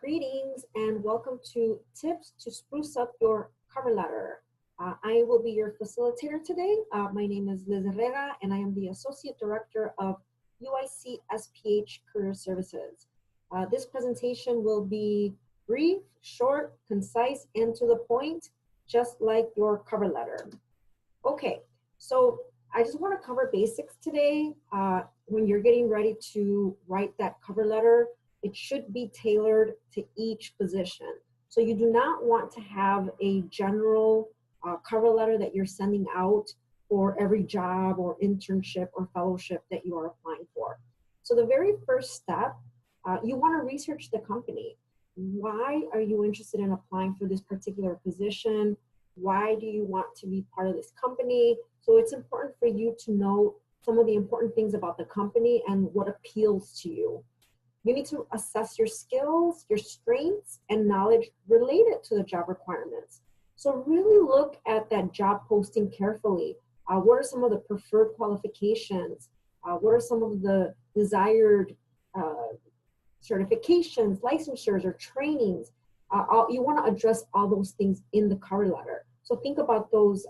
Greetings and welcome to Tips to Spruce Up Your Cover Letter. I will be your facilitator today. My name is Liz Herrera and I am the Associate Director of UIC SPH Career Services. This presentation will be brief, short, concise, and to the point, just like your cover letter. Okay, so I just want to cover basics today. When you're getting ready to write that cover letter, it should be tailored to each position. So you do not want to have a general cover letter that you're sending out for every job or internship or fellowship that you are applying for. So the very first step, you want to research the company. Why are you interested in applying for this particular position? Why do you want to be part of this company? So it's important for you to know some of the important things about the company and what appeals to you. You need to assess your skills, your strengths, and knowledge related to the job requirements. So really look at that job posting carefully. What are some of the preferred qualifications? What are some of the desired certifications, licensures, or trainings? You want to address all those things in the cover letter. So think about those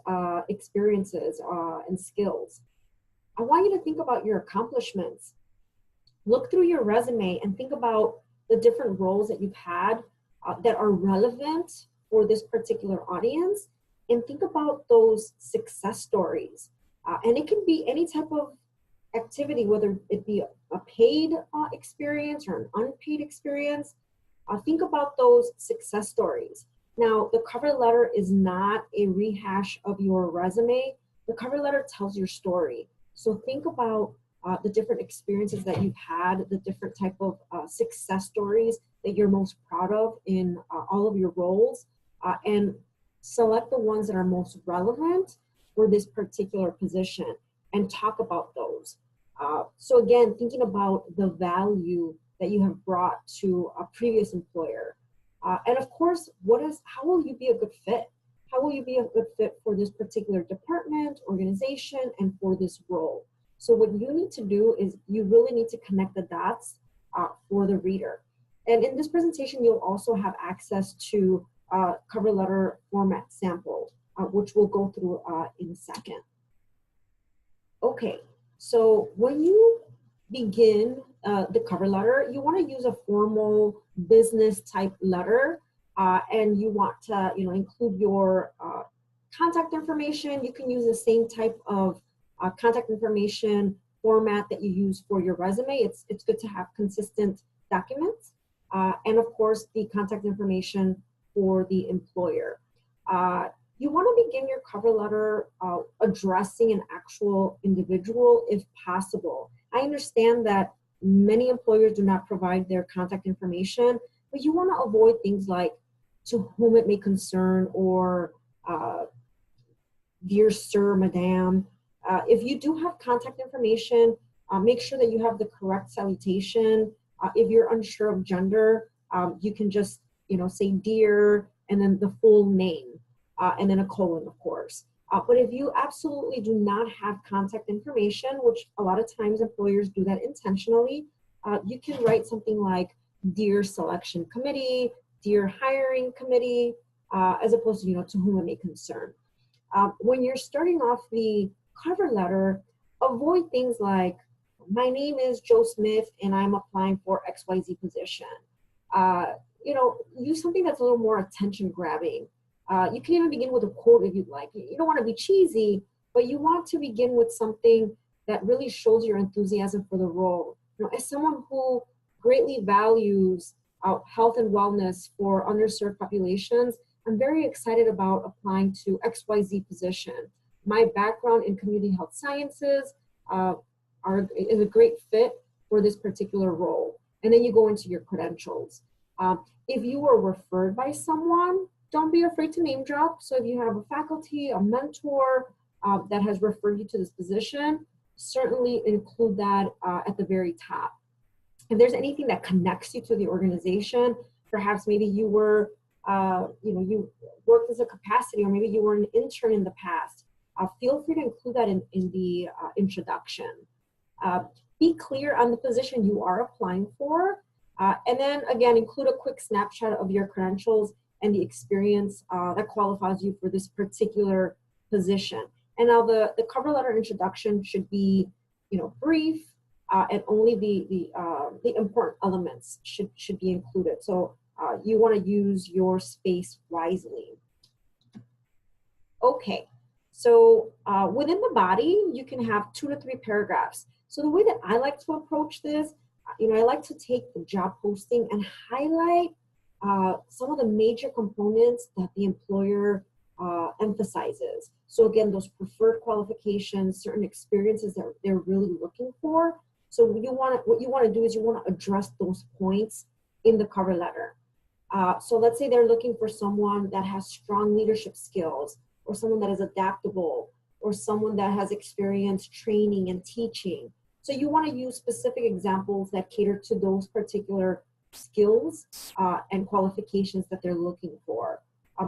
experiences and skills. I want you to think about your accomplishments. Look through your resume and think about the different roles that you've had that are relevant for this particular audience, and think about those success stories. And it can be any type of activity, whether it be a paid experience or an unpaid experience. Think about those success stories. Now, the cover letter is not a rehash of your resume. The cover letter tells your story. So think about the different experiences that you've had, the different type of success stories that you're most proud of in all of your roles, and select the ones that are most relevant for this particular position and talk about those. So again, thinking about the value that you have brought to a previous employer. And of course, how will you be a good fit? How will you be a good fit for this particular department, organization, and for this role? So what you need to do is you really need to connect the dots for the reader. And in this presentation, you'll also have access to cover letter format sample, which we'll go through in a second. Okay, so when you begin the cover letter, you want to use a formal business type letter, and you want to include your contact information. You can use the same type of contact information format that you use for your resume. It's good to have consistent documents, and of course the contact information for the employer. You want to begin your cover letter addressing an actual individual if possible. I understand that many employers do not provide their contact information, but you want to avoid things like "to whom it may concern" or "dear sir, madam." If you do have contact information, make sure that you have the correct salutation. If you're unsure of gender, you can just say "dear" and then the full name, and then a colon, of course. But if you absolutely do not have contact information, which a lot of times employers do that intentionally, you can write something like "dear selection committee," "dear hiring committee," as opposed to "to whom it may concern." When you're starting off the cover letter, avoid things like "my name is Joe Smith and I'm applying for XYZ position." Use something that's a little more attention grabbing. You can even begin with a quote if you'd like. You don't want to be cheesy, but you want to begin with something that really shows your enthusiasm for the role. As someone who greatly values health and wellness for underserved populations, I'm very excited about applying to XYZ position. My background in community health sciences is a great fit for this particular role. And then you go into your credentials. If you were referred by someone, don't be afraid to name drop. So if you have a faculty, a mentor that has referred you to this position, certainly include that at the very top. If there's anything that connects you to the organization, perhaps maybe you were, you worked as a capacity, or maybe you were an intern in the past, feel free to include that in the introduction. Be clear on the position you are applying for. And then again, include a quick snapshot of your credentials and the experience that qualifies you for this particular position. And now the cover letter introduction should be, brief, and only the important elements should be included. So you want to use your space wisely. Okay, so within the body, you can have 2 to 3 paragraphs. So the way that I like to approach this, I like to take the job posting and highlight some of the major components that the employer emphasizes. So again, those preferred qualifications, certain experiences that they're really looking for. So what you want to do is you want to address those points in the cover letter. So let's say they're looking for someone that has strong leadership skills, or someone that is adaptable, or someone that has experience training and teaching. So you want to use specific examples that cater to those particular skills and qualifications that they're looking for.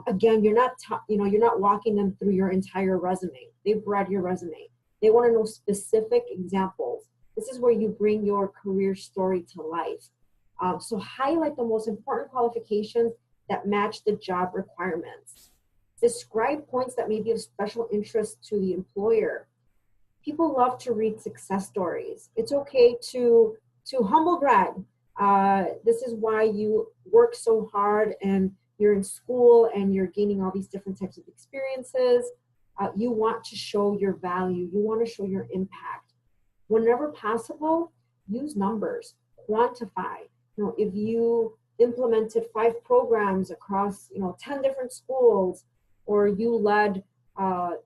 Again, you're not walking them through your entire resume. They've read your resume. They want to know specific examples. This is where you bring your career story to life. So highlight the most important qualifications that match the job requirements. Describe points that may be of special interest to the employer. People love to read success stories. It's okay to humble brag. This is why you work so hard and you're in school and you're gaining all these different types of experiences. You want to show your value. You want to show your impact. Whenever possible, use numbers, quantify. If you implemented 5 programs across, 10 different schools, or you led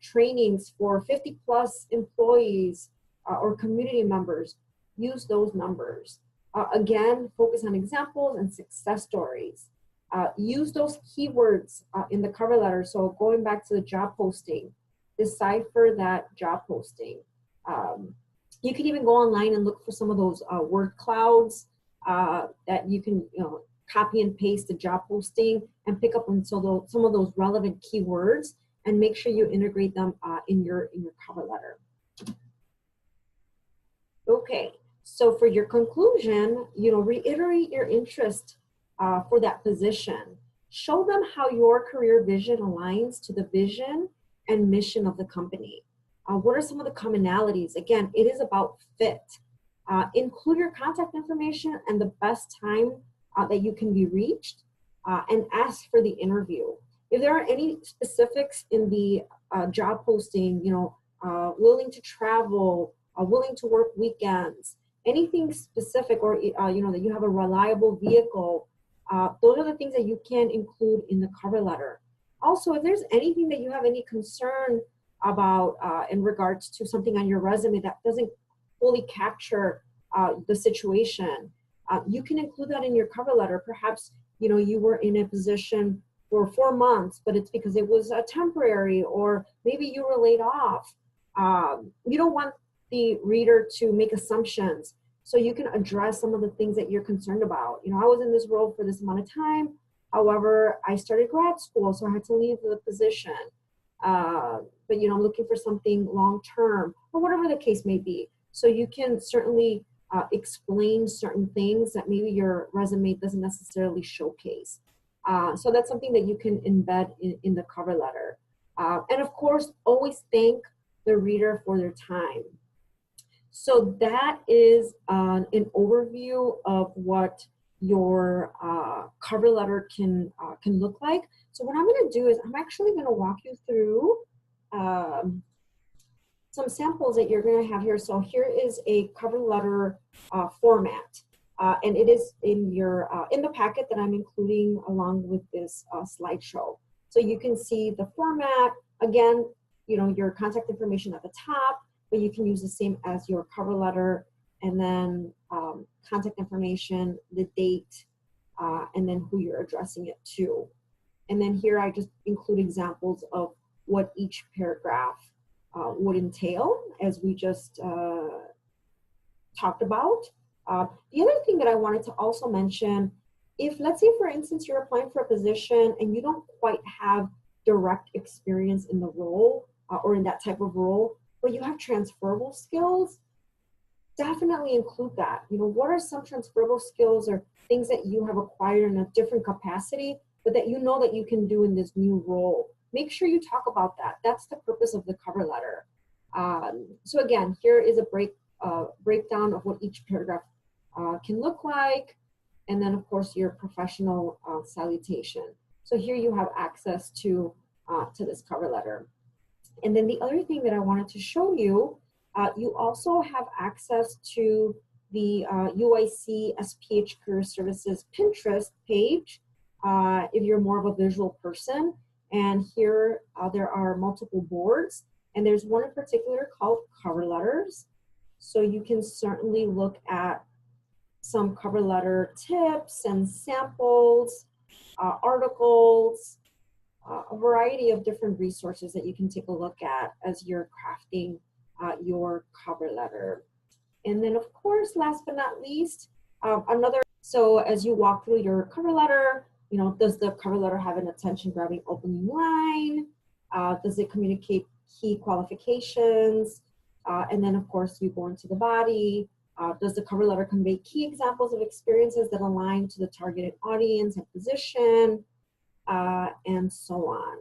trainings for 50 plus employees or community members, use those numbers. Again, focus on examples and success stories. Use those keywords in the cover letter. So going back to the job posting, decipher that job posting. You can even go online and look for some of those word clouds that you can copy and paste the job posting and pick up on some of those relevant keywords and make sure you integrate them in your cover letter. Okay, so for your conclusion, reiterate your interest for that position. Show them how your career vision aligns to the vision and mission of the company. What are some of the commonalities? Again, it is about fit. Include your contact information and the best time that you can be reached, and ask for the interview. If there are any specifics in the job posting, willing to travel, willing to work weekends, anything specific, or that you have a reliable vehicle, those are the things that you can include in the cover letter. Also, if there's anything that you have any concern about in regards to something on your resume that doesn't fully capture the situation, you can include that in your cover letter. Perhaps, you were in a position for 4 months, but it's because it was temporary, or maybe you were laid off. You don't want the reader to make assumptions. So you can address some of the things that you're concerned about. I was in this role for this amount of time. However, I started grad school, so I had to leave the position. But I'm looking for something long-term, or whatever the case may be. So you can certainly explain certain things that maybe your resume doesn't necessarily showcase. So that's something that you can embed in the cover letter. And of course, always thank the reader for their time. So that is an overview of what your cover letter can look like. So what I'm going to do is I'm actually going to walk you through some samples that you're going to have here. So here is a cover letter format, and it is in the packet that I'm including along with this slideshow. So you can see the format. Again, your contact information at the top, but you can use the same as your cover letter, and then contact information, the date, and then who you're addressing it to. And then here I just include examples of what each paragraph would entail, as we just talked about. The other thing that I wanted to also mention, if let's say, for instance, you're applying for a position and you don't quite have direct experience in the role or in that type of role, but you have transferable skills, definitely include that. You know, what are some transferable skills or things that you have acquired in a different capacity, but that you know that you can do in this new role? Make sure you talk about that. That's the purpose of the cover letter. So again, here is a breakdown of what each paragraph can look like. And then of course your professional salutation. So here you have access to this cover letter. And then the other thing that I wanted to show you, you also have access to the UIC SPH Career Services Pinterest page if you're more of a visual person. And here there are multiple boards, and there's one in particular called cover letters. So you can certainly look at some cover letter tips and samples, articles, a variety of different resources that you can take a look at as you're crafting your cover letter. And then of course, last but not least, so as you walk through your cover letter, you know, does the cover letter have an attention-grabbing opening line? Does it communicate key qualifications? And then of course, you go into the body. Does the cover letter convey key examples of experiences that align to the targeted audience and position? And so on.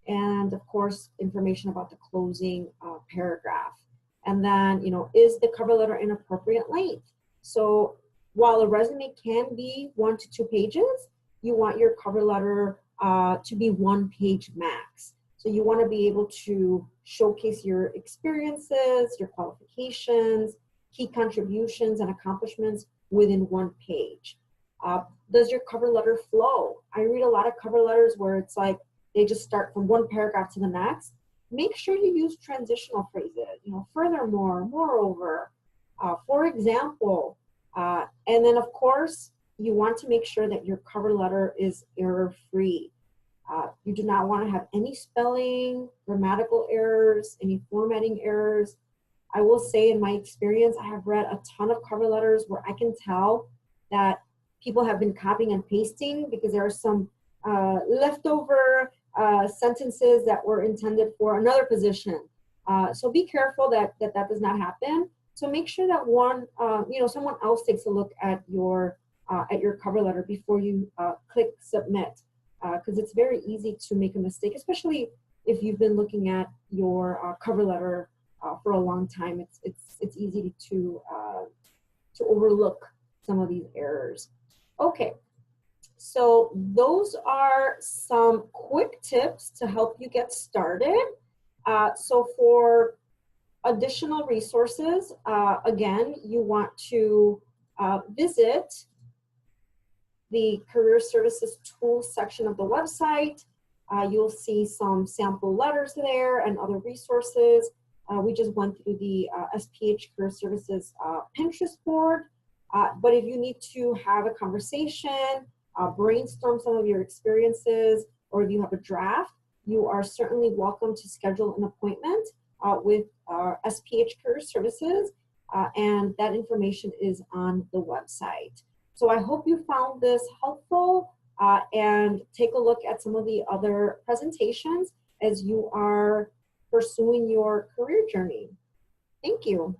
And of course, information about the closing paragraph. And then, you know, is the cover letter an appropriate length? So while a resume can be 1 to 2 pages, you want your cover letter to be 1 page max. So you want to be able to showcase your experiences, your qualifications, key contributions and accomplishments within 1 page. Does your cover letter flow? I read a lot of cover letters where it's like they just start from 1 paragraph to the next. Make sure you use transitional phrases, you know, furthermore, moreover, for example, and then of course, you want to make sure that your cover letter is error-free. You do not want to have any spelling, grammatical errors, any formatting errors. I will say in my experience, I have read a ton of cover letters where I can tell that people have been copying and pasting because there are some leftover sentences that were intended for another position. So be careful that does not happen. So make sure that someone else takes a look at your cover letter before you click submit, because it's very easy to make a mistake, especially if you've been looking at your cover letter for a long time. It's easy to overlook some of these errors. Okay, so those are some quick tips to help you get started. So for additional resources, again, you want to visit the Career Services Tools section of the website. You'll see some sample letters there and other resources. We just went through the SPH Career Services Pinterest board. But if you need to have a conversation, brainstorm some of your experiences, or if you have a draft, you are certainly welcome to schedule an appointment with SPH Career Services, and that information is on the website. So I hope you found this helpful, and take a look at some of the other presentations as you are pursuing your career journey. Thank you.